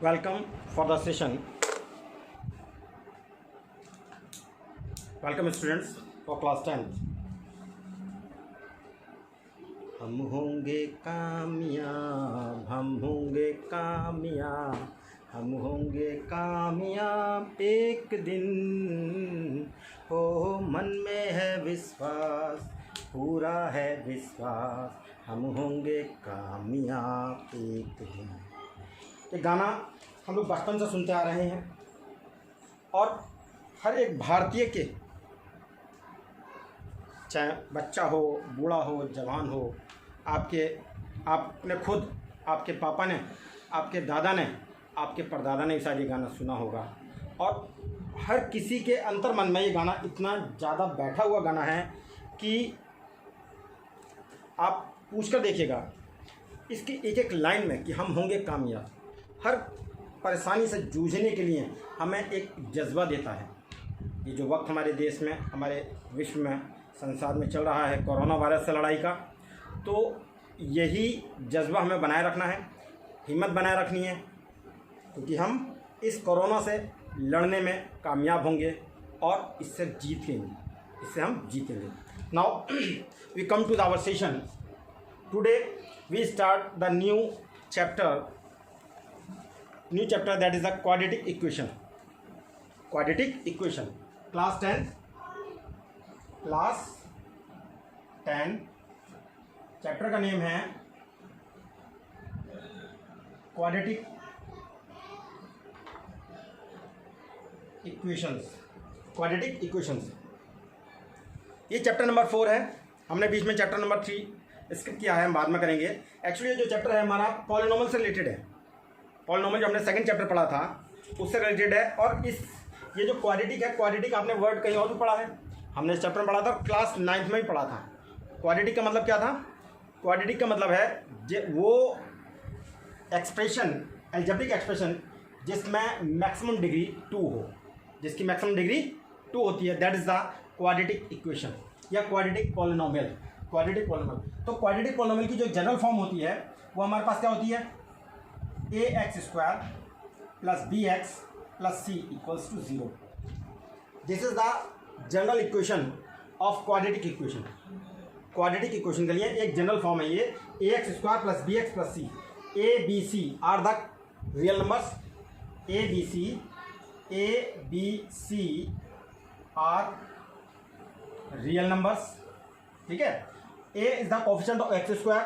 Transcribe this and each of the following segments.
Welcome for the session. Welcome students for class 10th. हम होंगे कामयाब, हम होंगे कामयाब, हम होंगे कामयाब एक दिन। हो मन में है विश्वास, पूरा है विश्वास, हम होंगे कामयाब एक दिन। ये गाना हम लोग बचपन से सुनते आ रहे हैं और हर एक भारतीय के, चाहे बच्चा हो, बूढ़ा हो, जवान हो, आपने खुद, आपके पापा ने, आपके दादा ने, आपके परदादा ने शायद ये गाना सुना होगा। और हर किसी के अंतर्मन में ये गाना इतना ज़्यादा बैठा हुआ गाना है कि आप पूछ कर देखिएगा इसकी एक एक लाइन में कि हम होंगे कामयाब। हर परेशानी से जूझने के लिए हमें एक जज्बा देता है। ये जो वक्त हमारे देश में, हमारे विश्व में, संसार में चल रहा है कोरोना वायरस से लड़ाई का, तो यही जज्बा हमें बनाए रखना है, हिम्मत बनाए रखनी है, क्योंकि हम इस कोरोना से लड़ने में कामयाब होंगे और इससे जीतेंगे, इससे हम जीतेंगे। Now we come to our session. Today we start the new chapter that is the quadratic equation. Quadratic equation. Class 10 chapter का नेम है क्वाड्रेटिक इक्वेशंस। क्वाड्रेटिक इक्वेशंस ये चैप्टर नंबर 4 है। हमने बीच में चैप्टर नंबर 3 स्किप किया है, हम बाद में करेंगे। एक्चुअली ये जो चैप्टर है हमारा पॉलिनोमियल से रिलेटेड है। पॉलिनोमियल जो हमने सेकंड चैप्टर पढ़ा था उससे रिलेटेड है। और ये जो क्वाड्रेटिक है, क्वाड्रेटिक आपने वर्ड कहीं और भी पढ़ा है, हमने इस चैप्टर में पढ़ा था, क्लास 9th में भी पढ़ा था। क्वाड्रेटिक का मतलब क्या था? क्वाड्रेटिक का मतलब है वो एक्सप्रेशन, अलजेब्रिक एक्सप्रेशन जिसमें मैक्सिमम डिग्री 2 हो, जिसकी मैक्सिमम डिग्री 2 होती है, that is the quadratic equation या क्वाड्रेटिक पॉलिनोमियल। क्वाड्रेटिक पॉलिनोमियल, तो क्वाड्रेटिक पॉलिनोमियल की जो जनरल फॉर्म होती है वो हमारे पास क्या होती है? ax² plus bx plus c equals to 0. This is the general equation of quadratic equation. Quadratic equation के लिए एक जनरल फॉर्म है ये, ax² plus bx plus c. a b c are the real numbers. a b c are real numbers. ठीक है? a is the coefficient of x²,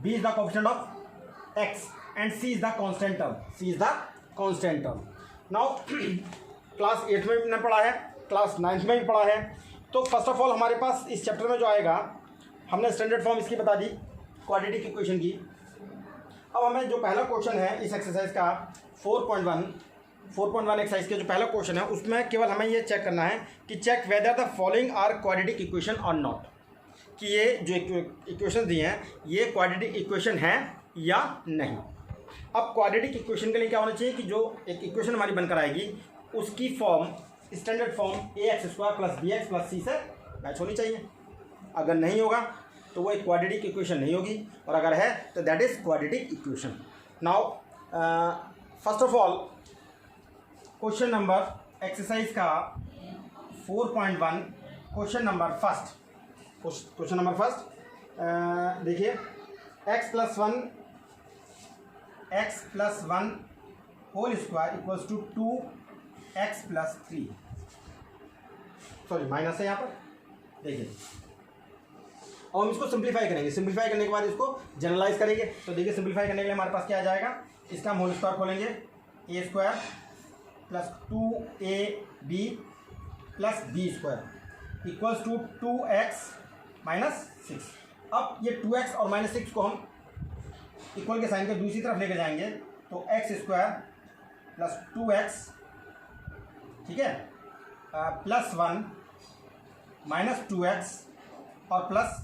b is the coefficient of x and c is the constant term. c is the constant term. Now class 8 में भी हमने पढ़ा है, class 9th में भी पढ़ा है। तो फर्स्ट ऑफ ऑल हमारे पास इस चैप्टर में जो आएगा, हमने स्टैंडर्ड फॉर्म इसकी बता दी क्वाड्रेटिक इक्वेशन की। अब हमें जो पहला क्वेश्चन है इस एक्सरसाइज का 4.1 एक्सरसाइज के जो पहला क्वेश्चन है उसमें केवल हमें ये चेक करना है कि check whether the following are quadratic equation और नॉट, कि ये जो इक्वेशन दिए हैं ये क्वाड्रेटिक इक्वेशन है या नहीं। अब क्वाड्रेटिक इक्वेशन के लिए क्या होना चाहिए कि जो एक इक्वेशन हमारी बनकर आएगी उसकी form, standard form ax² plus bx plus c से मैच होनी चाहिए। अगर नहीं होगा तो वो एक क्वाड्रेटिक इक्वेशन नहीं होगी, और अगर है तो that is quadratic equation. Now first of all question number exercise का 4.1 क्वेश्चन नंबर फर्स्ट देखिए, x plus 1 whole square equals to 2x plus 3, sorry minus है यहाँ पर, देखिए। और हम इसको सिंप्लीफाई करेंगे, सिंप्लीफाई करने के बाद इसको जनरलाइज करेंगे। तो देखिए सिंप्लीफाई करने के लिए हमारे पास क्या आ जाएगा, इसका हम होल स्क्वायर खोलेंगे, a² plus 2ab plus b² equals to 2x minus 6। अब ये 2x और -6 को हम इक्वल के साइन के दूसरी तरफ लेकर जाएंगे, तो x² plus 2x, ठीक है, प्लस 1 minus 2x और प्लस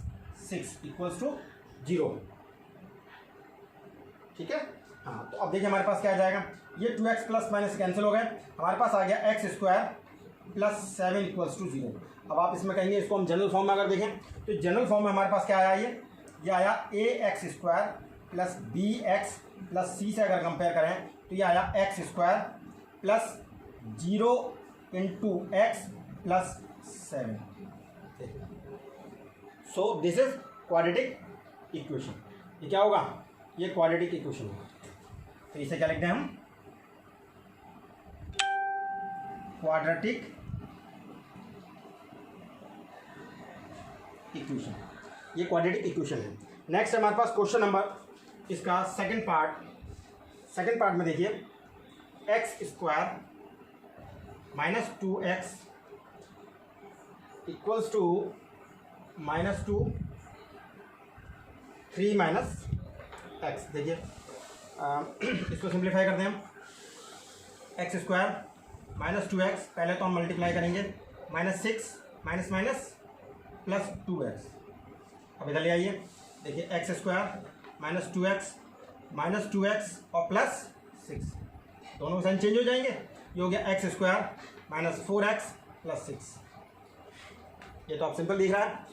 6 इक्वल्स टू 0। ठीक है, हाँ। तो अब देखिए हमारे पास क्या आ जाएगा, ये 2x प्लस माइनस कैंसिल हो गए, हमारे पास आ गया x² plus 7 इक्वल्स टू 0। अब आप इसमें कहेंगे इसको हम जनरल फॉर्म में अगर देखें तो जनरल फॉर्म में हमारे पास क्या आया, ये आया ax² plus B x plus c से अगर कंपेयर करें तो ये आया x square plus 0 into x plus 7। So this is quadratic equation. ये क्या होगा? ये क्वाड्रेटिक इक्वेशन होगा। तो इसे क्या लिखते हैं हम? Quadratic equation. ये क्वाड्रेटिक इक्वेशन है। नेक्स्ट हमारे पास क्वेश्चन नंबर इसका सेकंड पार्ट में देखिए, x square minus 2x equals to -2 3 minus x. देखिए इसको सिंप्लीफाई करते हैं हम। एक्स स्क्वायर माइनस 2x, पहले तो हम मल्टीप्लाई करेंगे, -6 माइनस माइनस प्लस 2x। अब इधर ले आइए, देखिए एक्स स्क्वायर माइनस 2x और प्लस 6, दोनों साइन चेंज हो जाएंगे। ये हो गया x square minus 4x plus 6। ये तो आप सिंपल दिख रहा है,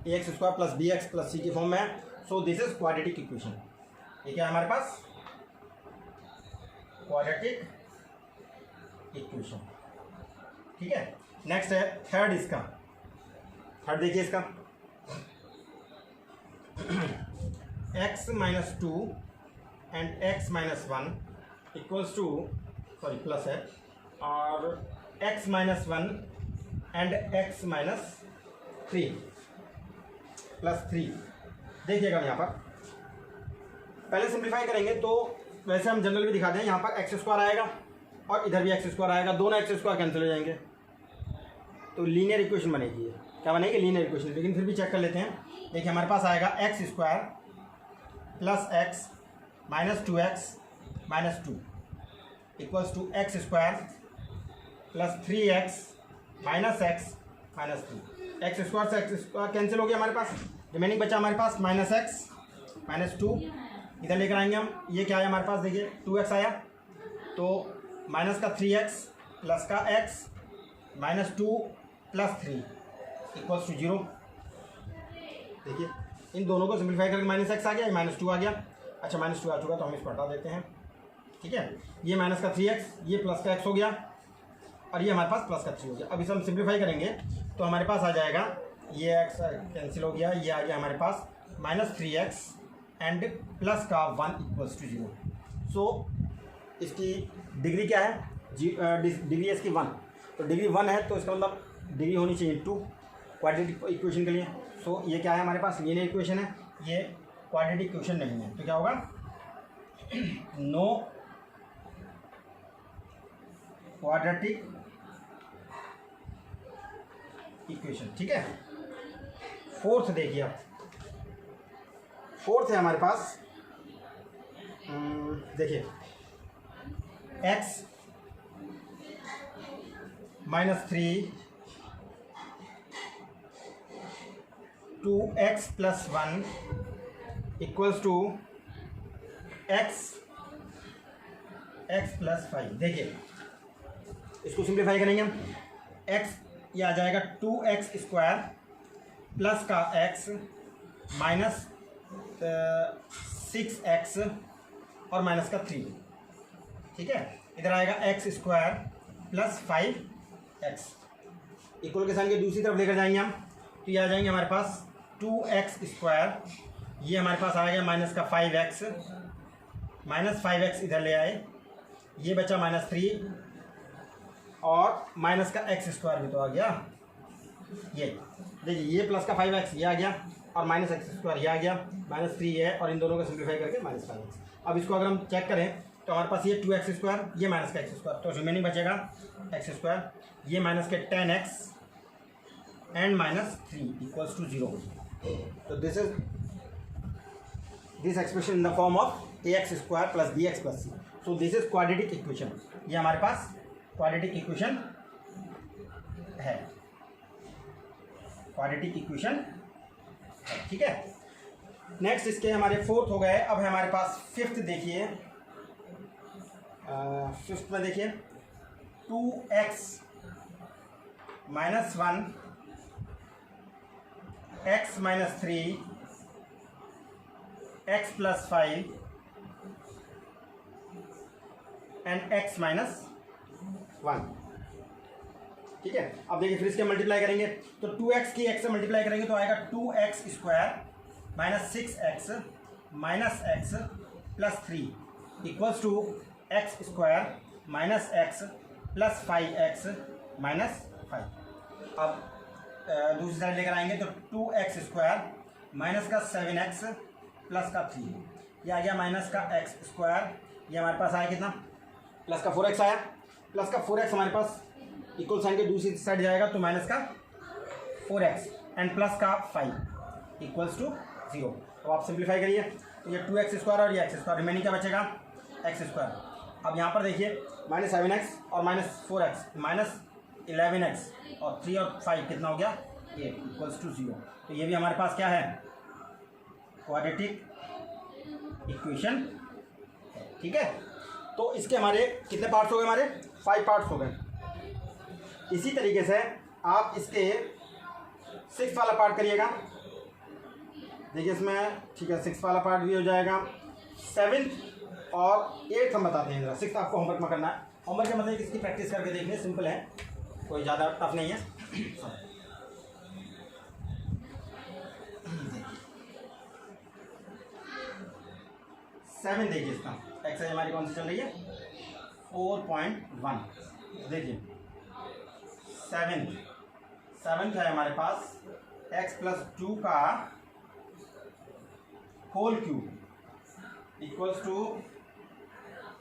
a x square plus B x plus c की फॉर्म में है। So this is quadratic equation. ये क्या है हमारे पास? Quadratic equation. ठीक है। नेक्स्ट है थर्ड। थर्ड देखिए इसका, x minus 2 and x minus 1 equals to, sorry plus है, और x minus 1 and x minus 3 plus 3। देखिएगा यहाँ पर पहले सिंप्लीफाई करेंगे तो वैसे हम जनरल भी दिखाते हैं, यहाँ पर एक्स स्क्वायर आएगा और इधर भी एक्स स्क्वायर आएगा, दोनों एक्स स्क्वायर कैंसिल हो जाएंगे तो लीनियर इक्वेशन बनेगी। ये क्या बनेगी? Linear equation. लेकिन फिर भी चेक कर लेते हैं। देखिए हमारे पास आएगा x square plus x minus 2x minus 2 equals to x square plus 3x minus x minus 2। X square से एक्स स्क्वायर कैंसिल हो गया, हमारे पास रिमेनिंग बचा हमारे पास माइनस एक्स माइनस 2। इधर लेकर आएंगे हम, ये क्या है हमारे पास? देखिए 2x आया तो माइनस का 3x प्लस का x minus 2 plus 3 equals to 0। देखिए इन दोनों को सिंप्लीफाई करके माइनस एक्स आ गया, माइनस 2 आ गया। अच्छा माइनस 2 आ चुका तो हम इसको हटा देते हैं। ठीक है, ये माइनस का 3x, ये प्लस का x हो गया और ये हमारे पास प्लस का 3 हो गया। अब इसे हम सिंप्लीफाई करेंगे तो हमारे पास आ जाएगा, ये x कैंसिल हो गया, ये आ गया हमारे पास माइनस 3x एंड प्लस का 1 इक्वल्स टू 0। सो इसकी डिग्री क्या है? डिग्री है इसकी 1, तो डिग्री 1 है तो इसका मतलब डिग्री होनी चाहिए 2 क्वाड्रेटिक इक्वेशन के लिए। सो ये क्या है हमारे पास? लीनियर इक्वेशन है, ये क्वाड्रेटिक इक्वेशन नहीं है। तो क्या होगा? No quadratic equation. ठीक है। फोर्थ देखिए, आप फोर्थ है हमारे पास, देखिए x minus 3 2x plus 1 equals to x plus 5। देखिए इसको सिंप्लीफाई करेंगे हम, x ये आ जाएगा 2x स्क्वायर प्लस का x माइनस 6x और माइनस का 3। ठीक है, इधर आएगा x square plus 5x, equal के साइन के दूसरी तरफ लेकर जाएंगे हम तो ये आ जाएंगे हमारे पास 2x स्क्वायर, ये हमारे पास आ गया माइनस का 5x, माइनस 5x इधर ले आए, ये बचा माइनस 3 और माइनस का x स्क्वायर भी तो आ गया। ये देखिए ये प्लस का 5x ये आ गया और माइनस x स्क्वायर ये आ गया, माइनस 3 है और इन दोनों को सिंप्लीफाई करके माइनस 5x। अब इसको अगर हम चेक करें तो हमारे पास ये 2x स्क्वायर, ये माइनस का x स्क्वायर, तो रिमेनिंग बचेगा x स्क्वायर, ये माइनस के 10x and minus 3 equals to 0। तो this is this expression in the form of ax square plus bx plus c। So this is quadratic equation. ये हमारे पास quadratic equation है, quadratic equation है। ठीक है। नेक्स्ट इसके हमारे फोर्थ हो गए। अब है हमारे पास फिफ्थ। देखिए फिफ्थ में देखिए 2x minus 1 x minus 3 x plus 5 and x minus 1। ठीक है, अब देखिए फिर इसके मल्टीप्लाई करेंगे तो 2x की x से मल्टीप्लाई करेंगे तो आएगा 2x square minus 6x minus x plus 3 equals to x square minus x plus 5x minus 5। अब दूसरी साइड लेकर आएंगे तो 2x स्क्वायर माइनस का 7x प्लस का 3, ये आ गया माइनस का x स्क्वायर, ये हमारे पास आया कितना, प्लस का 4x आया, प्लस का 4x हमारे पास इक्वल साइन के दूसरी साइड जाएगा तो माइनस का 4x एंड प्लस का 5 इक्वल्स टू 0। तो आप सिंप्लीफाई करिए तो ये 2x स्क्वायर और ये x स्क्वायर, रिमेनिंग क्या बचेगा x स्क्वायर। अब यहाँ पर देखिए माइनस 7x और माइनस 4x माइनस 11x और 3 और 5 कितना हो गया 8 इक्वल्स टू 0। तो ये भी हमारे पास क्या है, क्वाड्रेटिक इक्वेशन। ठीक है, तो इसके हमारे कितने पार्ट्स हो गए, हमारे 5 पार्ट्स हो गए। इसी तरीके से आप इसके 6 वाला पार्ट करिएगा, देखिए इसमें, ठीक है 6 वाला पार्ट भी हो जाएगा। 7th और 8th हम बताते हैं, 6th आपको होमवर्क में करना है। होमवर्क का मतलब इसकी प्रैक्टिस करके देखने, सिंपल है, कोई ज़्यादा टफ नहीं है। 7 देखिए, इसका एक्सरसाइज हमारी कौन सी चल रही है 4.1। देखिए 7th है हमारे पास x प्लस 2 का whole cube equals to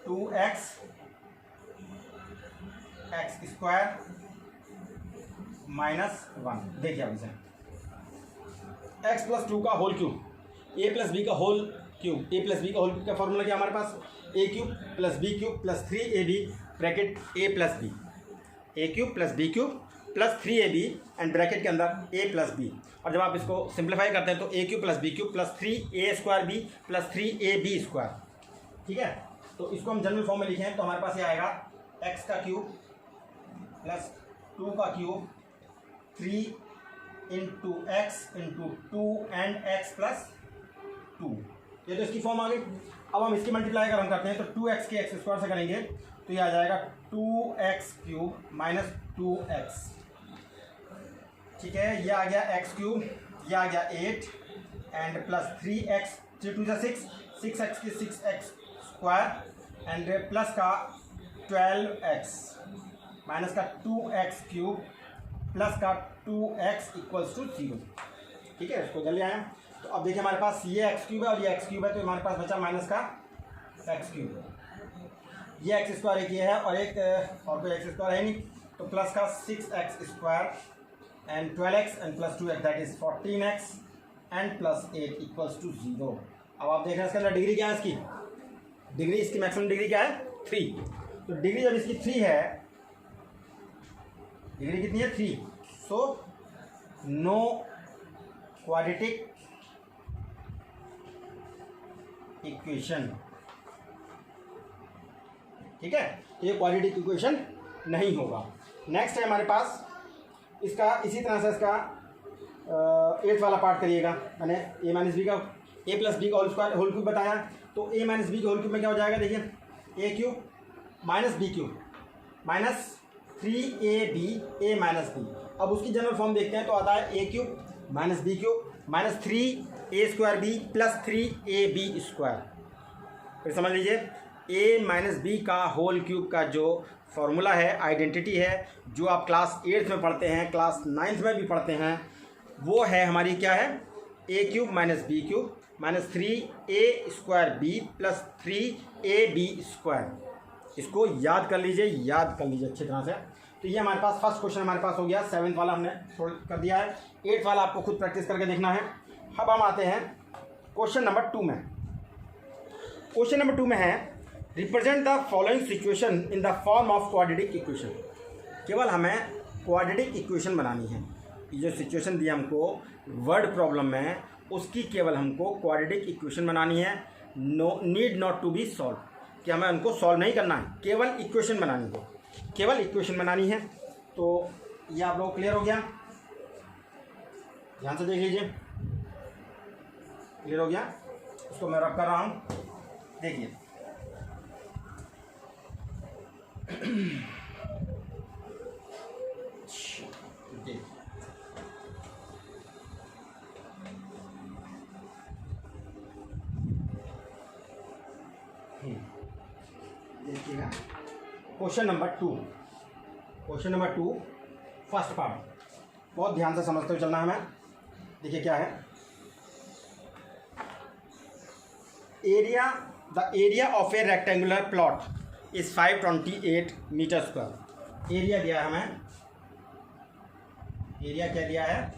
2x x square minus 1। देखिए अब इसे x प्लस 2 का whole cube, a plus b का whole cube, a plus b का होल क्यूब का फॉर्मूला क्या हमारे पास, a cube plus b cube plus 3ab bracket a plus b, a cube plus b cube plus 3ab and bracket के अंदर a plus B. और जब आप इसको सिंप्लीफाई करते हैं तो a cube plus b cube plus 3a square b plus 3ab square. ठीक है, तो इसको हम जनरल फॉर्म में लिखें तो हमारे पास ये आएगा x का क्यूब प्लस 2 का cube 3 into x into 2 and x plus 2। ये तो इसकी फॉर्म आ गई। अब हम इसकी मल्टीप्लाई अगर हम करते हैं तो 2x के एक्स स्क्वायर से करेंगे तो ये आ जाएगा 2x क्यूब माइनस 2x। ठीक है, ये आ गया x क्यूब, ये आ गया 8 एंड प्लस 3x 3 2 6 6x की 6x स्क्वायर एंड प्लस का 12x माइनस का 2x क्यूब प्लस का 2x इक्वल्स टू 0। ठीक है, इसको जल्दी आया। तो अब देखिए हमारे पास ये x क्यूब है और ये x क्यूब है, तो हमारे पास बचा माइनस का x क्यूब, ये एक्स स्क्वायर एक ये है और एक और कोई एक्स स्क्वायर है नहीं, तो प्लस का 6x square and 12x and plus 2x that is 14x and plus 8 equals to 0। अब आप देख रहे हैं इसके अंदर डिग्री क्या है, इसकी डिग्री, इसकी मैक्सिमम डिग्री क्या है 3। तो डिग्री जब इसकी 3 है, डिग्री कितनी है 3, सो नो क्वाड्रेटिक इक्वेशन। ठीक है, ये क्वाड्रेटिक इक्वेशन नहीं होगा। नेक्स्ट है हमारे पास इसका, इसी तरह से इसका 8th वाला पार्ट करिएगा। मैंने a माइनस बी का a प्लस बी का होल क्यूब बताया, तो a माइनस बी के होल क्यूब में क्या हो जाएगा, देखिए a cube minus b cube minus 3ab a minus b. अब उसकी जनरल फॉर्म देखते हैं तो आता है a cube minus b cube minus 3a square b plus 3ab square. फिर समझ लीजिए a माइनस बी का होल क्यूब का जो फॉर्मूला है, आइडेंटिटी है, जो आप क्लास 8th में पढ़ते हैं, क्लास 9th में भी पढ़ते हैं, वो है हमारी क्या है, a cube minus b cube minus 3a square b plus 3ab square. इसको याद कर लीजिए, याद कर लीजिए अच्छी तरह से। तो ये हमारे पास फर्स्ट क्वेश्चन हमारे पास हो गया, 7th वाला हमने सोल्व कर दिया है, 8th वाला आपको खुद प्रैक्टिस करके देखना है। अब हम आते हैं क्वेश्चन नंबर 2 में। क्वेश्चन नंबर 2 में है represent the following situation in the form of quadratic equation. केवल हमें क्वाड्रेटिक इक्वेशन बनानी है। ये जो सिचुएशन दी हमको वर्ड प्रॉब्लम में, उसकी केवल हमको क्वाड्रेटिक इक्वेशन बनानी है। No need not to be solve, कि हमें उनको सॉल्व नहीं करना है, केवल इक्वेशन बनानी है, केवल इक्वेशन बनानी है। तो ये आप लोग क्लियर हो गया, ध्यान से देख लीजिए, क्लियर हो गया। इसको मैं रब कर रहा हूँ, देखिए देखिएगा क्वेश्चन नंबर 2 फर्स्ट पार्ट, बहुत ध्यान से समझते हुए चलना है हमें। देखिए क्या है, the area of a rectangular plot is 528 metre square. Area दिया है हमें, एरिया क्या दिया है,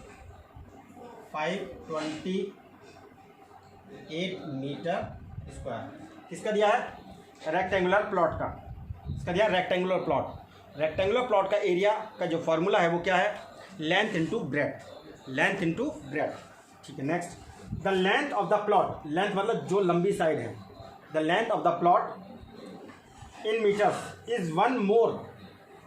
528 मीटर स्क्वायर। किसका दिया है, रेक्टेंगुलर प्लॉट का। इसका दिया रेक्टेंगुलर प्लॉट। रेक्टेंगुलर प्लॉट का एरिया का जो फॉर्मूला है वो क्या है, length into breadth, length into breadth. ठीक है, next, the length of the plot, length मतलब जो लंबी साइड है, the length of the plot in metres is 1 more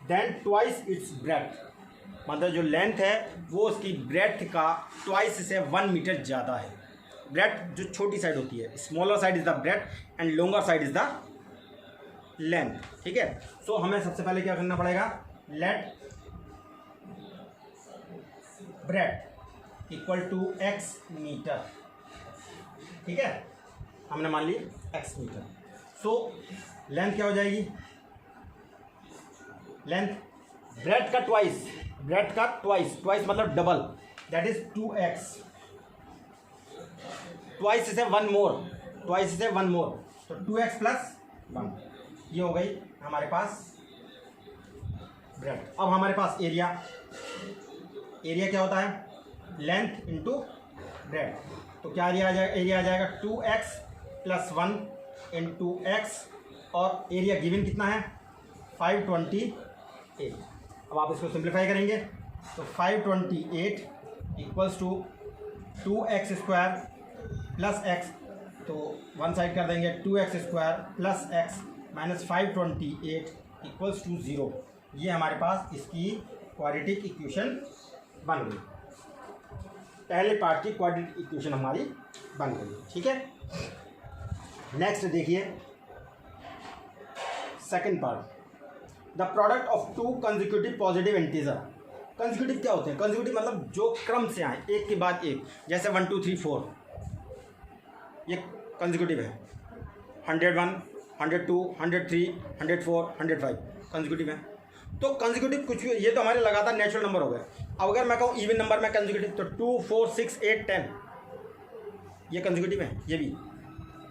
than twice its breadth. मतलब जो लेंथ है वो उसकी ब्रेथ का ट्वाइस से 1 मीटर ज़्यादा है। ब्रेथ जो छोटी साइड होती है, smaller side is the breadth and longer side is the length. ठीक है, सो हमें सबसे पहले क्या करना पड़ेगा, let breadth equal to x metre. ठीक है, हमने मान ली x मीटर। सो लेंथ क्या हो जाएगी, लेंथ ब्रेथ का ट्वाइस, ब्रेथ का ट्वाइस, ट्वाइस मतलब double, that is 2x। Twice से 1 मोर, ट्वाइस से 1 मोर, तो 2x प्लस 1, ये हो गई हमारे पास ब्रेथ। अब हमारे पास एरिया, एरिया क्या होता है, लेंथ इंटू ब्रेथ। तो क्या एरिया आ जाएगा 2x प्लस 1 इंटू x, और एरिया गिवन कितना है 528। अब आप इसको सिंप्लीफाई करेंगे तो 528 equals to 2x square plus x, तो वन साइड कर देंगे 2x square plus x minus 528 equals to 0। ये हमारे पास इसकी क्वाड्रेटिक इक्वेशन बन गई। पहले पार्ट की क्वाड्रेटिक इक्वेशन हमारी बन गई। ठीक है, नेक्स्ट देखिए second part, the product of 2 consecutive positive integer. Consecutive क्या होते हैं, कंसेक्यूटिव मतलब जो क्रम से आए एक के बाद एक, जैसे 1 2 3 4, ये कंसेक्यूटिव है। 101 102 103 104 105 कंसेक्यूटिव है। तो कंसेक्यूटिव कुछ भी, ये तो हमारे लगातार नेचुरल नंबर हो गए। अब अगर मैं कहूँ इवन नंबर में कंसेक्यूटिव, तो 2 4 6 8 10 ये कंसेक्यूटिव है, ये भी।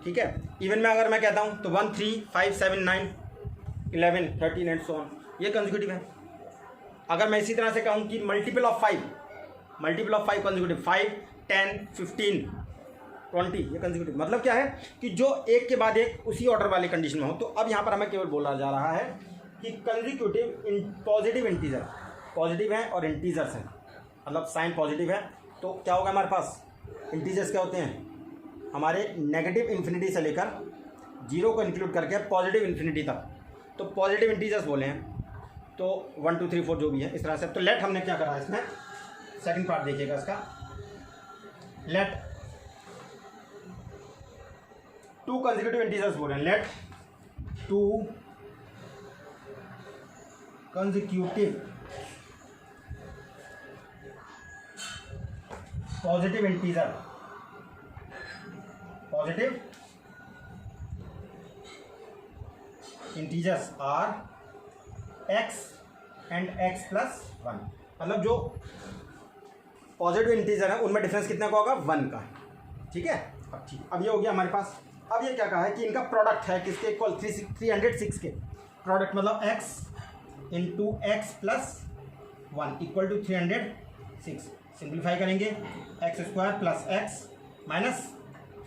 ठीक है, इवन में अगर मैं कहता हूँ तो 1 3 5 7 9 11 13 एंड सो ऑन, ये कंसेक्यूटिव है। अगर मैं इसी तरह से कहूँ कि मल्टीपल ऑफ 5 कंसेक्यूटिव, 5 10 15 20, ये कंसेक्यूटिव। मतलब क्या है कि जो एक के बाद एक उसी ऑर्डर वाली कंडीशन में हो। तो अब यहाँ पर हमें केवल बोला जा रहा है कि कंसेक्यूटिव पॉजिटिव इंटीजर, पॉजिटिव हैं और इंटीजर्स हैं, मतलब साइन पॉजिटिव है। तो क्या होगा हमारे पास, इंटीजर्स क्या होते हैं हमारे, नेगेटिव इन्फिनिटी से लेकर 0 को इंक्लूड करके पॉजिटिव इन्फिनिटी तक। तो पॉजिटिव इंटीजर्स बोले हैं, तो 1 2 3 4 जो भी है इस तरह से। तो लेट हमने क्या करा इसमें, सेकंड पार्ट देखिएगा इसका, लेट 2 कंसेक्यूटिव इंटीजर्स बोल रहे हैं, let 2 consecutive positive integers are x and x plus 1। मतलब जो पॉजिटिव इंटीजर है उनमें डिफरेंस कितना का होगा, 1 का। ठीक है, अब ठीक, अब ये हो गया हमारे पास। अब ये क्या कहा है कि इनका प्रोडक्ट है किसके इक्वल, 306 के। प्रोडक्ट मतलब x into x plus 1 equal to 306। Simplify करेंगे, x square plus x minus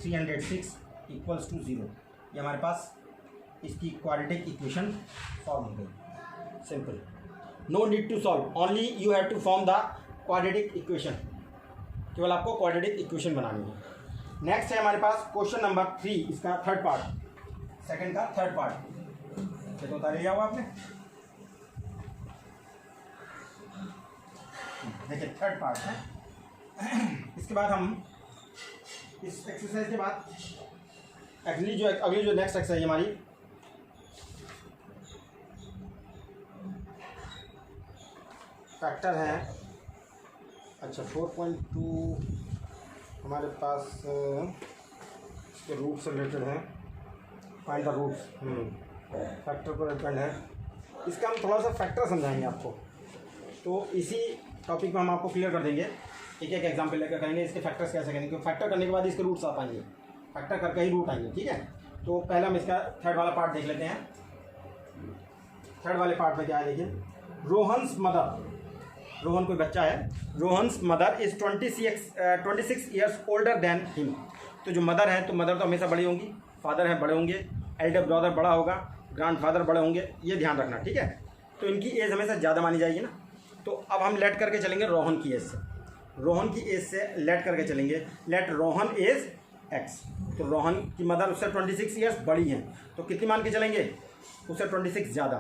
306 equals to 0। ये हमारे पास इसकी क्वाड्रेटिक इक्वेशन फॉर्म हो गई। Simple, no need to solve, only you have to form the quadratic equation. केवल आपको quadratic equation बनानी है। नेक्स्ट है हमारे पास क्वेश्चन नंबर 3, इसका थर्ड पार्ट, सेकंड का थर्ड पार्ट। ये तो उतार लिया हुआ आपने, देखिए थर्ड पार्ट है। इसके बाद हम इस एक्सरसाइज के बाद अगली जो नेक्स्ट एक्सरसाइज हमारी फैक्टर है। अच्छा 4.2 हमारे पास इसके रूट से रिलेटेड है, फाइंड द रूट्स, फैक्टर पर डिपेंड है। इसका हम थोड़ा सा फैक्टर समझाएंगे आपको, तो इसी टॉपिक में हम आपको क्लियर कर देंगे, एक एक एग्जाम्पल लेकर करेंगे इसके फैक्टर्स कैसे करेंगे, क्योंकि फैक्टर करने के बाद इसके रूट्स आ पाएंगे, फैक्टर करके ही रूट आएंगे। ठीक है, तो पहले हम इसका थर्ड वाला पार्ट देख लेते हैं। थर्ड वाले पार्ट में क्या है देखिए, रोहन्स मदर, रोहन कोई बच्चा है, Rohan's mother is 26 years older than him. तो जो मदर है, तो मदर तो हमेशा बड़ी होंगी, फादर है बड़े होंगे, एल्डर ब्रदर बड़ा होगा, ग्रैंड फादर बड़े होंगे, ये ध्यान रखना। ठीक है, तो इनकी एज हमेशा ज़्यादा मानी जाएगी ना। तो अब हम लेट करके चलेंगे रोहन की एज से, रोहन की एज से लेट करके चलेंगे, लेट रोहन एज एक्स। तो रोहन की मदर उससे 26 ईयर्स बड़ी हैं, तो कितनी मान के चलेंगे, उससे 26 ज़्यादा,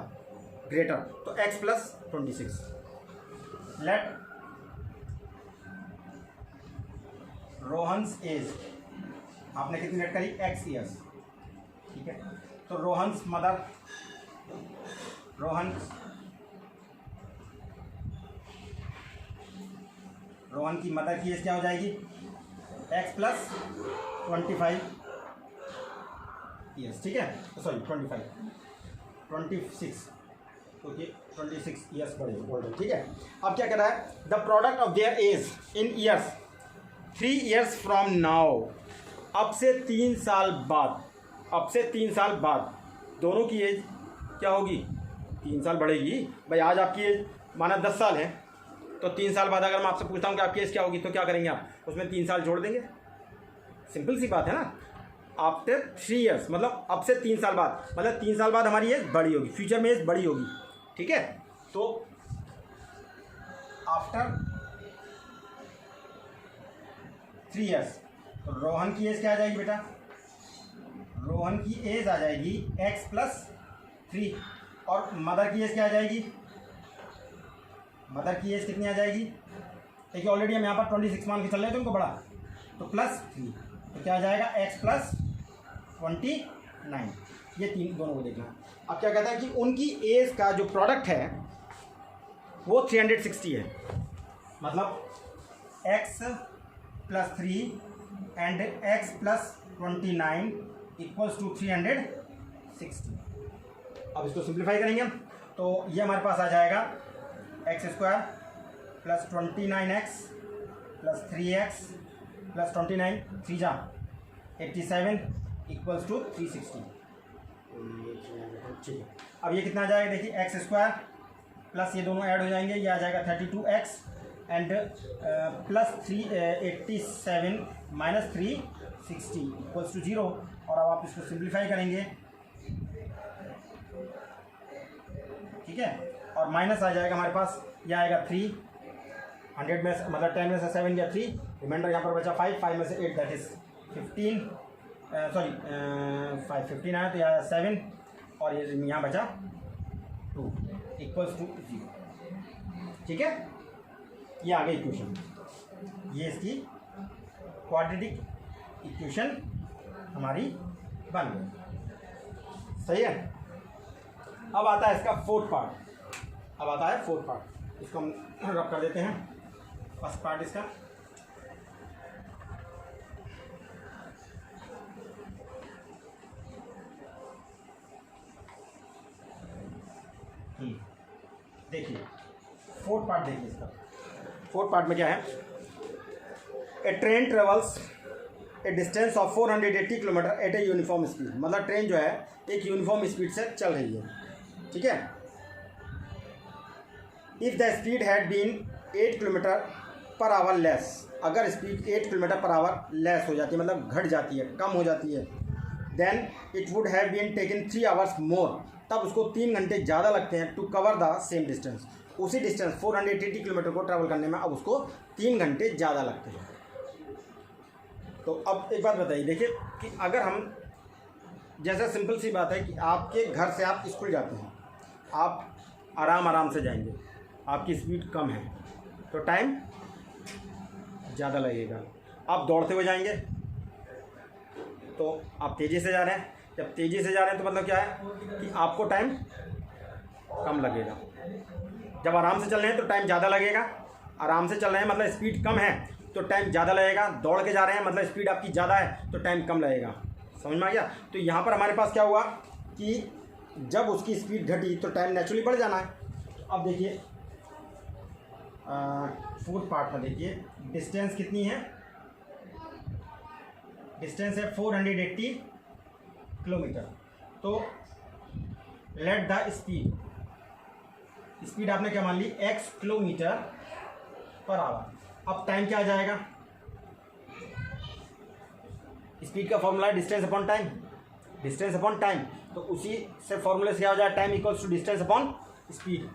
ग्रेटर, तो x plus 26। Let Rohan's age, आपने कितनी लेट करी, x ईयर्स। ठीक है, तो रोहन्स मदर, रोहन की मदर की एज क्या हो जाएगी, x प्लस 25 ईयर्स। ठीक है, सॉरी 26, क्योंकि 26 ईयर्स बड़े ओल्डर। ठीक है, अब क्या कह रहा है, the product of their age in years 3 years from now, अब से 3 साल बाद, अब से 3 साल बाद दोनों की एज क्या होगी, 3 साल बढ़ेगी। भाई आज आपकी एज माना 10 साल है, तो 3 साल बाद अगर मैं आपसे पूछता हूँ कि आपकी एज क्या होगी, तो क्या करेंगे आप, उसमें 3 साल जोड़ देंगे, सिंपल सी बात है ना। आफ्टर 3 ईयर्स मतलब अब से 3 साल बाद, मतलब 3 साल बाद हमारी एज बड़ी होगी, फ्यूचर में एज बड़ी होगी। ठीक है, तो आफ्टर 3 ईयर्स, तो रोहन की एज क्या आ जाएगी बेटा, रोहन की एज आ जाएगी x प्लस 3, और मदर की एज क्या आ जाएगी, मदर की एज कितनी आ जाएगी, देखिए ऑलरेडी हम यहाँ पर 26 मान के चल रहे थे उनको बड़ा, तो प्लस 3, तो क्या आ जाएगा x प्लस 29, ये तीन दोनों को देखना। अब क्या कहता है कि उनकी एज का जो प्रोडक्ट है वो 360 है, मतलब x plus 3 and x plus 29 equals to 360। अब इसको सिंप्लीफाई करेंगे हम, तो ये हमारे पास आ जाएगा x square plus 29x plus 3x plus 29, 3 जा 87 इक्वल्स टू 360। ठीक है, अब ये कितना आ जाएगा देखिए, एक्स स्क्वायर प्लस ये दोनों ऐड हो जाएंगे, ये आ जाएगा 32x and plus 387 minus 360 equals to 0। और अब आप इसको सिंप्लीफाई करेंगे, ठीक है, और माइनस आ जाएगा हमारे पास, ये आएगा 3, 100 में मतलब 10 में से 7 गया 3, रिमाइंडर यहाँ पर बचा 5 में से 8 दैट इज 15, सॉरी 15 आया तो यहाँ 7 और ये यहाँ बचा 2 इक्वल्स टू 0। ठीक है, ये आ गई इक्वेशन, ये इसकी क्वाड्रेटिक इक्वेशन हमारी बन गई। सही है, अब आता है इसका फोर्थ पार्ट, अब आता है फोर्थ पार्ट, इसको हम रब कर देते हैं। फर्स्ट पार्ट इसका देखिए, फोर्थ पार्ट देखिए इसका, फोर्थ पार्ट में क्या है, a train travels a distance of 480 kilometre at a uniform speed, मतलब ट्रेन जो है एक यूनिफॉर्म स्पीड से चल रही है। ठीक है, if the speed had been 8 kilometre per hour less, अगर speed 8 kilometre per hour less हो जाती है, मतलब घट जाती है, कम हो जाती है, then it would have been taken 3 hours more, तब उसको 3 घंटे ज़्यादा लगते हैं to cover the same distance, उसी डिस्टेंस 480 किलोमीटर को ट्रैवल करने में अब उसको 3 घंटे ज़्यादा लगते हैं। तो अब एक बात बताइए, देखिए कि अगर हम, जैसा सिंपल सी बात है कि आपके घर से आप स्कूल जाते हैं, आप आराम से जाएंगे, आपकी स्पीड कम है तो टाइम ज़्यादा लगेगा। आप दौड़ते हुए जाएंगे तो आप तेज़ी से जा रहे हैं, जब तेज़ी से जा रहे हैं तो मतलब क्या है कि आपको टाइम कम लगेगा। जब आराम से चल रहे हैं तो टाइम ज़्यादा लगेगा, आराम से चल रहे हैं मतलब स्पीड कम है तो टाइम ज़्यादा लगेगा, दौड़ के जा रहे हैं मतलब स्पीड आपकी ज़्यादा है तो टाइम कम लगेगा। समझ में आ गया? तो यहाँ पर हमारे पास क्या हुआ कि जब उसकी स्पीड घटी तो टाइम नेचुरली बढ़ जाना है। अब देखिए फोर्थ पार्ट में देखिए डिस्टेंस कितनी है, डिस्टेंस है 480 किलोमीटर। तो लेट द स्पीड, स्पीड आपने क्या मान ली x किलोमीटर पर आवर। अब टाइम क्या आ जाएगा, स्पीड का फॉर्मूला है distance upon time, distance upon time. तो उसी से फॉर्मूले से क्या हो जाए, time equals to distance upon speed,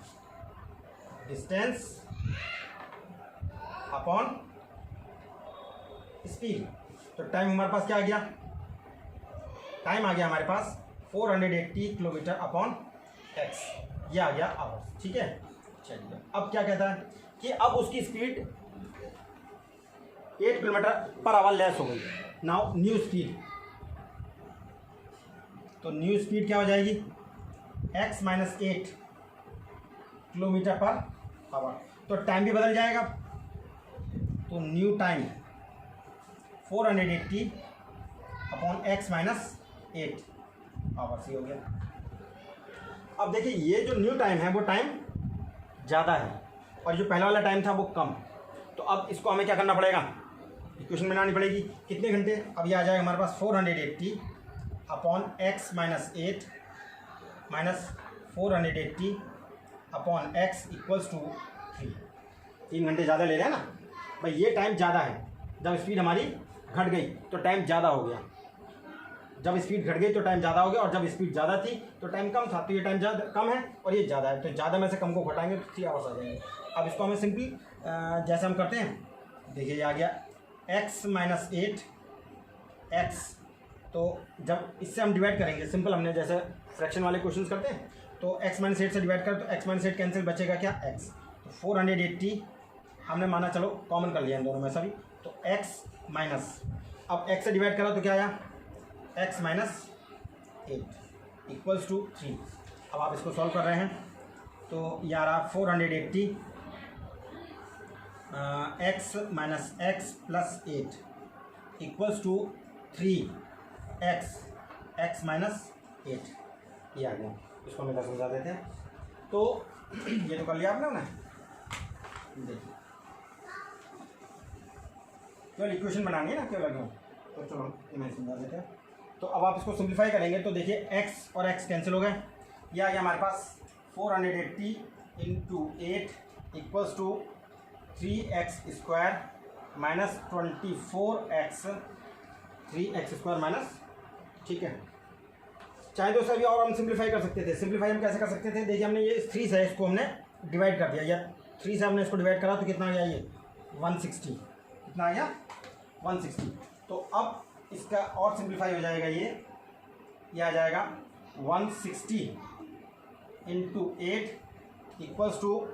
distance upon speed. तो टाइम हमारे पास क्या आ गया, टाइम आ गया हमारे पास 480 किलोमीटर अपॉन एक्स, ये आ गया आवर्स। ठीक है, चलिए अब क्या कहता है कि अब उसकी speed 8 kilometre per hour less हो गई। नाउ न्यू स्पीड, तो न्यू स्पीड क्या हो जाएगी x minus 8 kilometre per hour. तो टाइम भी बदल जाएगा, तो new time 480 upon x minus 8 hours ही हो गया। अब देखिए ये जो न्यू टाइम है वो टाइम ज़्यादा है और जो पहला वाला टाइम था वो कम। तो अब इसको हमें क्या करना पड़ेगा, इक्वेशन बनानी पड़ेगी। कितने घंटे, अब ये आ जाएगा हमारे पास 480 upon x minus 8 minus 480 upon x equals to 3 घंटे ज़्यादा ले रहे हैं ना भाई। ये टाइम ज़्यादा है, जब स्पीड हमारी घट गई तो टाइम ज़्यादा हो गया, जब स्पीड घट गई तो टाइम ज़्यादा हो गया, और जब स्पीड ज़्यादा थी तो टाइम कम था। तो ये टाइम ज़्यादा कम है और ये ज़्यादा है, तो ज़्यादा में से कम को घटाएंगे तो 3 आवर्स आ जाएंगे। अब इसको हमें सिंपली जैसे हम करते हैं, देखिए ये आ गया x माइनस 8 एक्स। तो जब इससे हम डिवाइड करेंगे सिंपल, हमने जैसे फ्रैक्शन वाले क्वेश्चन करते हैं तो x माइनस 8 से डिवाइड करें तो x माइनस 8 कैंसिल, बचेगा क्या x। तो 480 हमने माना, चलो कॉमन कर लिया इन दोनों में सभी, तो x माइनस, अब x से डिवाइड करा तो क्या आया x माइनस 8 इक्वल्स टू 3। अब आप इसको सॉल्व कर रहे हैं तो ये आ रहा 480 x minus x plus 8 equals to 3x minus 8, ये आ गया। इसको हम इधर समझा देते हैं। तो ये तो कर लिया आपने ना, देखिए केवल इक्वेशन बनानी है ना, केवल लगे, तो चलो मैं समझा देते हैं। तो अब आप इसको सिंप्लीफाई करेंगे तो देखिए x और x कैंसिल हो गए, यह आ गया हमारे पास 480 into 8 equals to 3x square minus 24x, 3x square minus, ठीक है। चाहे तो सभी और हम सिंप्लीफाई कर सकते थे। सिंप्लीफाई हम कैसे कर सकते थे, देखिए हमने ये 3 से इसको हमने डिवाइड कर दिया, या 3 से हमने इसको डिवाइड करा तो कितना आ गया, ये 160, कितना आ गया 160। तो अब इसका और सिंप्लीफाई हो जाएगा, ये आ जाएगा 160 into 8 equals to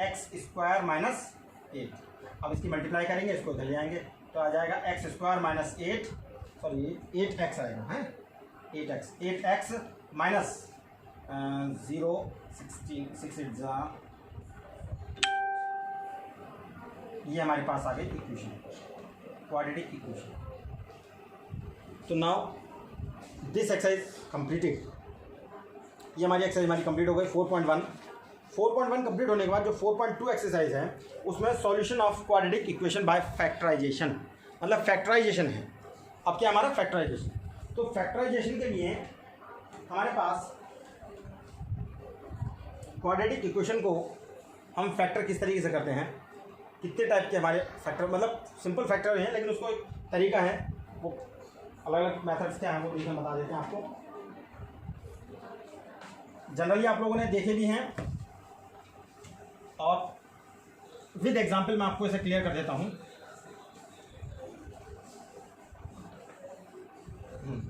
x square minus 8। अब इसकी मल्टीप्लाई करेंगे, इसको इधर ले आएंगे तो आ जाएगा x square minus 8, sorry 8x आएगा, है 8x माइनस 0 16 6 ये हमारे पास आ गई इक्वेशन, क्वाड्रेटिक इक्वेशन। तो नाउ दिस एक्सरसाइज कंप्लीटेड, ये हमारी एक्सरसाइज हमारी कंप्लीट हो गई 4.1 कंप्लीट होने के बाद जो 4.2 एक्सरसाइज है उसमें solution of quadratic equation by factorisation, मतलब फैक्टराइजेशन है। अब क्या हमारा फैक्टराइजेशन, तो फैक्टराइजेशन के लिए हमारे पास क्वाड्रेटिक इक्वेशन को हम फैक्टर किस तरीके से करते हैं, कितने टाइप के हमारे फैक्टर, मतलब सिंपल फैक्टर हैं लेकिन उसको एक तरीका है, वो अलग अलग मेथड्स क्या हैं वो भी हम बता देते हैं आपको। जनरली आप लोगों ने देखे भी हैं और विद एग्जांपल मैं आपको इसे क्लियर कर देता हूँ।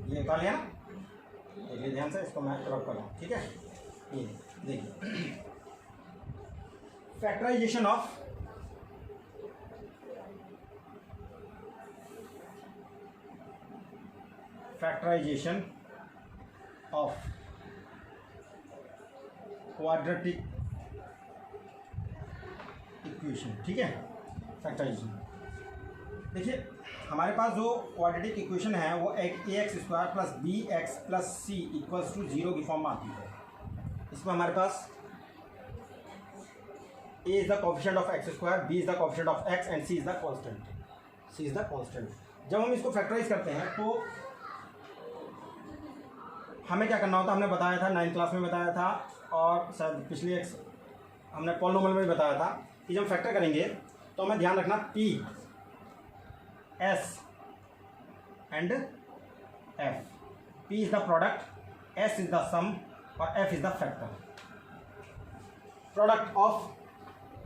ये निकाल लिया ना, देखिए ध्यान से, इसको मैं रब कर रहा हूँ, ठीक है। ये देखिए factorisation of factorisation of quadratic equation. ठीक है, फैक्टराइजेशन। देखिए हमारे पास जो क्वाड्रेटिक इक्वेशन है वो एक A x square plus B x plus C equals to 0 की फॉर्म में आती है। इसमें हमारे पास A is the coefficient of X square, B is the coefficient of X and C is the constant. C is the constant. जब हम इसको फैक्टराइज करते हैं तो हमें क्या करना होता है, हमने बताया था 9th क्लास में बताया था और शायद पिछले हमने पॉलिनोमियल में बताया था कि जब फैक्टर करेंगे तो हमें ध्यान रखना P S and F. P is the product, S is the sum और F is the factor. Product of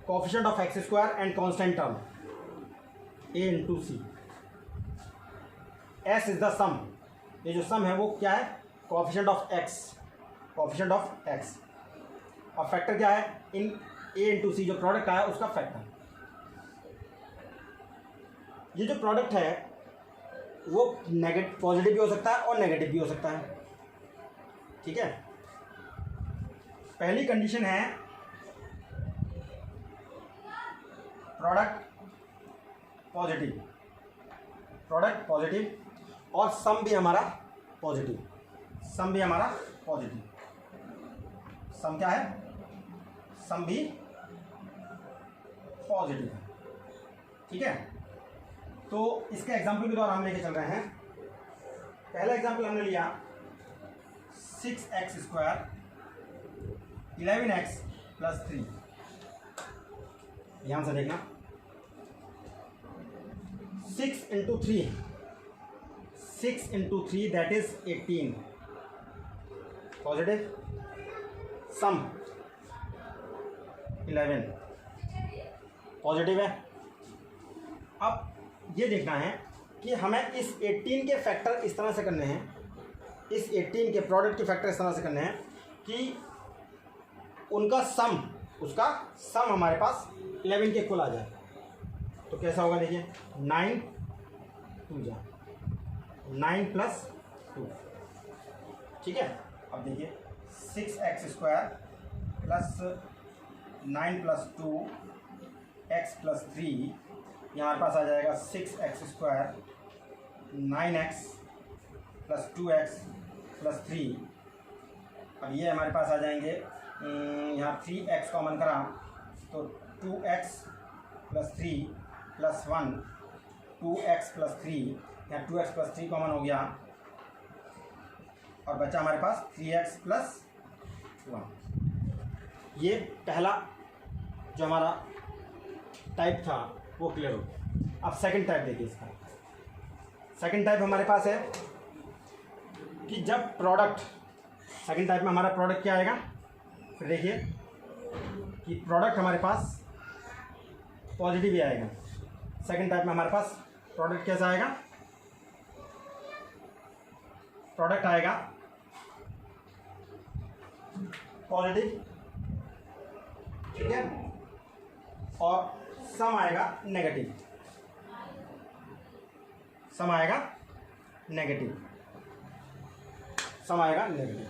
coefficient of X square and constant term A into C. S is the sum, ये जो sum है वो क्या है, coefficient of X, coefficient of X. और factor क्या है, इन ए इंटू सी जो प्रोडक्ट आया उसका फैक्टर। ये जो प्रोडक्ट है वो पॉजिटिव भी हो सकता है और नेगेटिव भी हो सकता है। ठीक है, पहली कंडीशन है प्रोडक्ट पॉजिटिव, प्रोडक्ट पॉजिटिव और सम भी हमारा पॉजिटिव, सम भी हमारा पॉजिटिव। सम क्या है, सम भी पॉजिटिव है। ठीक है, तो इसके एग्जाम्पल के द्वारा हम लेके चल रहे हैं। पहला एग्जाम्पल हमने लिया 6x स्क्वायर 11x प्लस 3। ध्यान से देखना, 6 into 3, 6 into 3 that is 18 positive, sum 11 positive है। अब ये देखना है कि हमें इस 18 के फैक्टर इस तरह से करने हैं, इस 18 के प्रोडक्ट के फैक्टर इस तरह से करने हैं कि उनका सम, उसका सम हमारे पास 11 के इक्वल आ जाए। तो कैसा होगा, देखिए 9 2 जा 9 प्लस 2। ठीक है, अब देखिए 6x square plus 9 plus 2 x plus 3, यहाँ हमारे पास आ जाएगा 6x square 9x plus 2x plus 3। अब ये हमारे पास आ जाएंगे, यहाँ 3x कॉमन करा तो 2x plus 3 plus 1, 2x plus 3, यहाँ 2x प्लस 3 कॉमन हो गया और बचा हमारे पास 3x प्लस 1। ये पहला जो हमारा टाइप था वो क्लियर हो गया। अब सेकंड टाइप देखिए इसका। सेकंड टाइप हमारे पास है कि जब प्रोडक्ट, सेकंड टाइप में हमारा प्रोडक्ट क्या आएगा, फिर देखिए कि प्रोडक्ट हमारे पास पॉजिटिव ही आएगा। सेकंड टाइप में हमारे पास प्रोडक्ट कैसा आएगा, प्रोडक्ट आएगा पॉजिटिव, ठीक है, और सम आएगा नेगेटिव, सम आएगा नेगेटिव, सम आएगा नेगेटिव।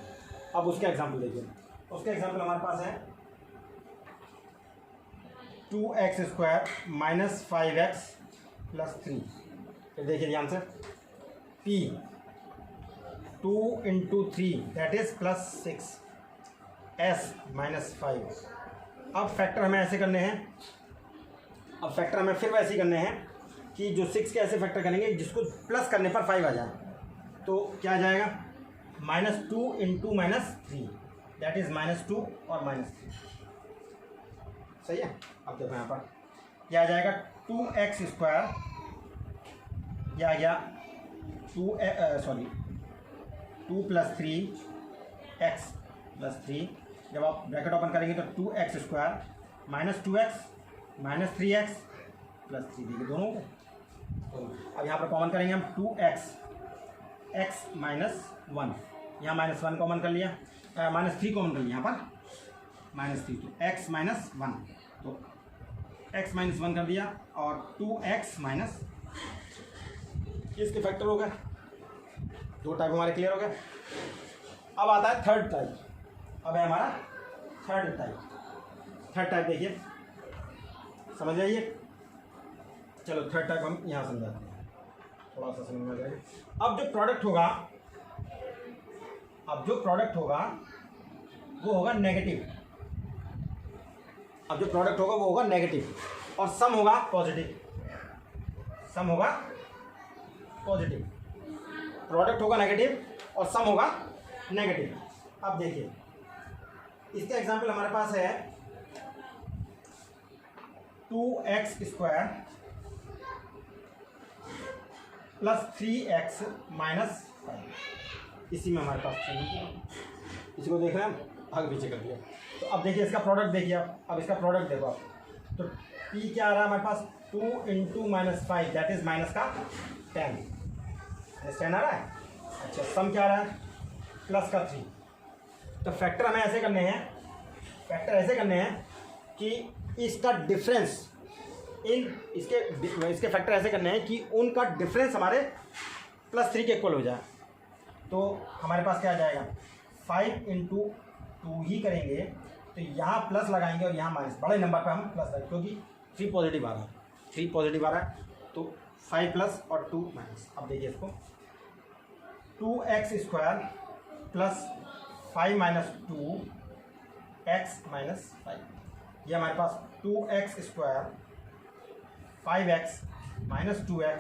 अब उसके एग्जाम्पल देखिए, उसके एग्जाम्पल हमारे पास है 2x square minus 5x plus 3। फिर देखिए ध्यान से, p 2 into 3 that is plus 6 s minus 5। अब फैक्टर हमें ऐसे करने हैं, अब फैक्टर हमें फिर वैसे ही करने हैं कि जो 6 के ऐसे फैक्टर करेंगे जिसको प्लस करने पर 5 आ जाए। तो क्या आ जाएगा, -2 इंटू -3 दैट इज -2 और -3। सही है। अब देखो यहाँ पर क्या आ जाएगा, 2x स्क्वायर, यह आ गया 2 प्लस 3x प्लस 3। जब आप ब्रैकेट ओपन करेंगे तो 2x square minus 2x minus 3x plus 3, देखिए दोनों को। अब यहाँ पर कॉमन करेंगे हम 2x, x माइनस 1, यहाँ -1 कॉमन कर लिया, -3 कॉमन कर लिया यहाँ पर -3, तो x माइनस 1, तो x माइनस 1 कर दिया और 2x माइनस, इसके फैक्टर हो गए। 2 टाइप हमारे क्लियर हो गए। अब आता है थर्ड टाइप। अब है हमारा थर्ड टाइप देखिए, समझ जाइए। चलो थर्ड टाइप हम यहाँ समझाते हैं, थोड़ा सा समझ में आ जाएगा। अब जो प्रोडक्ट होगा वो होगा नेगेटिव। अब जो प्रोडक्ट होगा वो होगा नेगेटिव और सम होगा पॉजिटिव। प्रोडक्ट होगा नेगेटिव और सम होगा नेगेटिव। अब देखिए इसका एग्जांपल हमारे पास है 2x² प्लस 3x माइनस 5। इसी में हमारे पास इसी को देख रहे हैं हम, आगे पीछे कर दिया। तो अब देखिए इसका प्रोडक्ट देखिए आप, अब इसका प्रोडक्ट देखो आप। तो p क्या आ रहा है हमारे पास, 2 into minus 5 that is minus का 10, 10 आ रहा है। अच्छा सम क्या आ रहा है, प्लस का 3। तो फैक्टर हमें ऐसे करने हैं कि इसका डिफरेंस इसके फैक्टर ऐसे करने हैं कि उनका डिफरेंस हमारे प्लस 3 के इक्वल हो जाए। तो हमारे पास क्या आ जाएगा, 5 इंटू 2 ही करेंगे तो यहाँ प्लस लगाएंगे और यहाँ माइनस, बड़े नंबर पर हम प्लस लगाएंगे क्योंकि 3 पॉजिटिव आ रहा है। तो 5 प्लस और 2 माइनस। अब देखिए इसको 2x² plus 5 minus 2x minus 5, ये हमारे पास 2x² 5x minus 2x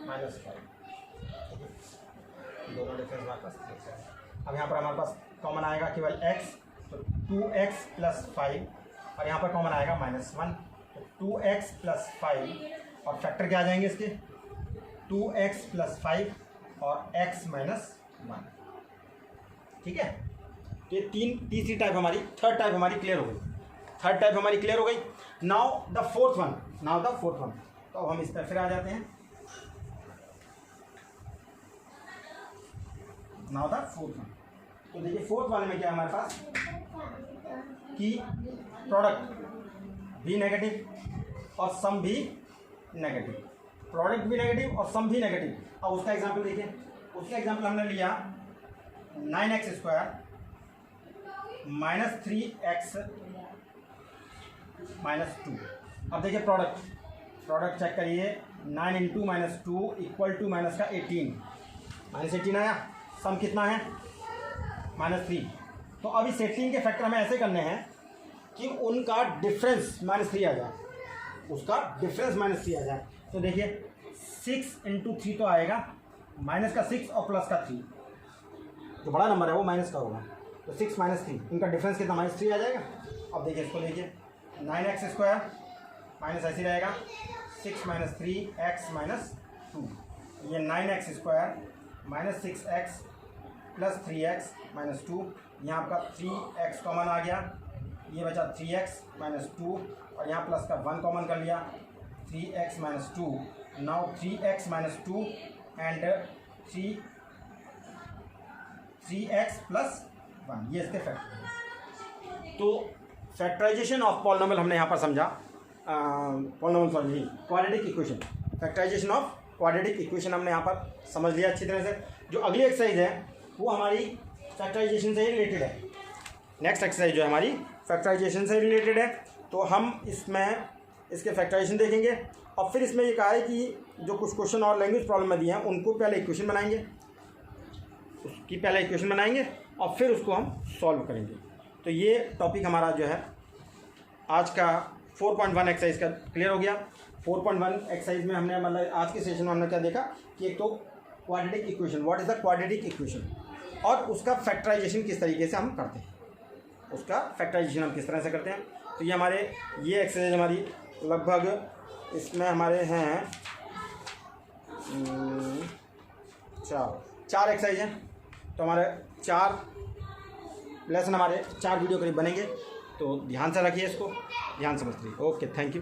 minus 5, दोनों डिफरेंस हमारे पास 6 है। अब यहाँ पर हमारे पास कॉमन आएगा केवल x, तो 2x प्लस 5 और यहाँ पर कॉमन आएगा -1, तो 2x प्लस 5 और फैक्टर क्या आ जाएंगे इसके, 2x प्लस 5 और x माइनस 1। ठीक है, तो ये तीसरी टाइप हमारी, थर्ड टाइप हमारी क्लियर हो गई। Now the fourth one. तो अब हम इस पर फिर आ जाते हैं। Now the fourth one. तो देखिए फोर्थ वाले में क्या है हमारे पास कि प्रोडक्ट भी नेगेटिव और सम भी नेगेटिव, प्रोडक्ट भी नेगेटिव और सम भी नेगेटिव। अब उसका एग्जांपल देखिए, उसका एग्जांपल हमने लिया 9x² माइनस 3x माइनस 2। अब देखिए प्रोडक्ट चेक करिए, 9 into minus 2 equal to minus का 18, माइनस 18 आया। सम कितना है, -3। तो अब इस 18 के फैक्टर हमें ऐसे करने हैं कि उनका डिफरेंस -3 आ जाए, उसका डिफरेंस -3 आ जाए। तो देखिए 6 इंटू 3 तो आएगा माइनस का 6 और प्लस का 3, जो बड़ा नंबर है वो माइनस का होगा। तो 6 माइनस 3, इनका डिफरेंस कितना, -3 आ जाएगा। अब देखिए इसको देखिए 9x² माइनस ऐसे रहेगा 6 माइनस 3x माइनस 2, ये 9x² minus 6x plus 3x minus 2, यहाँ आपका 3x कॉमन आ गया, ये बचा 3x माइनस 2 और यहाँ प्लस का 1 कॉमन कर लिया, 3x minus 2। Now 3x minus 2 and 3x plus 1, ये इसके फैक्टर। तो फैक्टराइजेशन ऑफ पॉलिनोमियल हमने यहाँ पर समझा, quadratic equation, factorisation of quadratic equation हमने यहाँ पर समझ लिया अच्छी तरह से। जो अगली एक्सरसाइज है वो हमारी फैक्टराइजेशन से ही रिलेटेड है। नेक्स्ट एक्सरसाइज जो है हमारी फैक्टराइजेशन से रिलेटेड है, तो हम इसमें इसके फैक्टराइजेशन देखेंगे और फिर इसमें ये कहा है कि जो कुछ क्वेश्चन और लैंग्वेज प्रॉब्लम में दिए हैं उनको पहले इक्वेशन बनाएंगे और फिर उसको हम सॉल्व करेंगे। तो ये टॉपिक हमारा जो है आज का 4.1 एक्सरसाइज का क्लियर हो गया। 4.1 एक्सरसाइज में हमने मतलब आज के सेशन में हमने क्या देखा कि एक तो quadratic equation, what is the quadratic equation, और उसका फैक्टराइजेशन किस तरीके से हम करते हैं, तो ये हमारे ये एक्सरसाइज हमारी लगभग इसमें हमारे हैं 4 एक्सरसाइज हैं। तो हमारे 4 लेसन, हमारे 4 वीडियो करीब बनेंगे, तो ध्यान से रखिए इसको, ध्यान समझ लीजिए। Okay, thank you.